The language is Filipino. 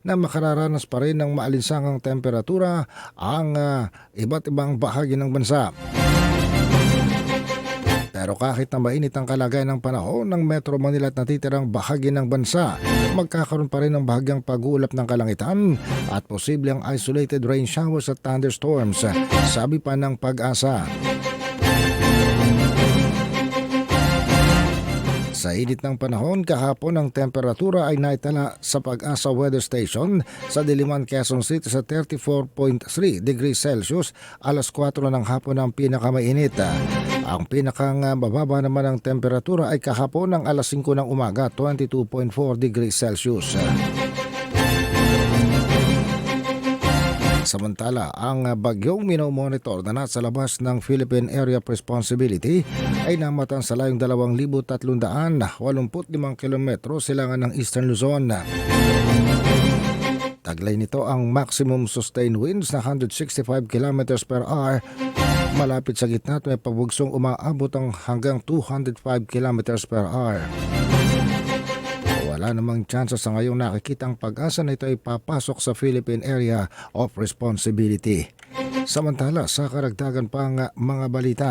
na makararanas pa rin ng maalinsangang temperatura ang iba't ibang bahagi ng bansa. Pero kahit na mainit ang kalagayan ng panahon ng Metro Manila at natitirang bahagi ng bansa, magkakaroon pa rin ng bahagyang pag-uulap ng kalangitan at posibleng isolated rain showers at thunderstorms, sabi pa ng Pag-asa. Sa init ng panahon, kahapon ang temperatura ay naitala sa Pag-asa Weather Station sa Diliman, Quezon City sa 34.3 degrees Celsius, alas 4 ng hapon ang pinakamainit. Ang pinakang bababa naman ng temperatura ay kahapon ng alas 5 ng umaga, 22.4 degrees Celsius. Samantala, ang bagyong minomonitor na nasa labas ng Philippine Area of Responsibility ay namatan sa layong 2,385 kilometro silangan ng Eastern Luzon. Taglay nito ang maximum sustained winds na 165 kilometers per hour. Malapit sa gitna at may pabugsong umaabot ang hanggang 205 kilometers per hour. Wala namang tsansa sa ngayong nakikitang Pag-asa na ito ay papasok sa Philippine Area of Responsibility. Samantala, sa karagdagan pang mga balita,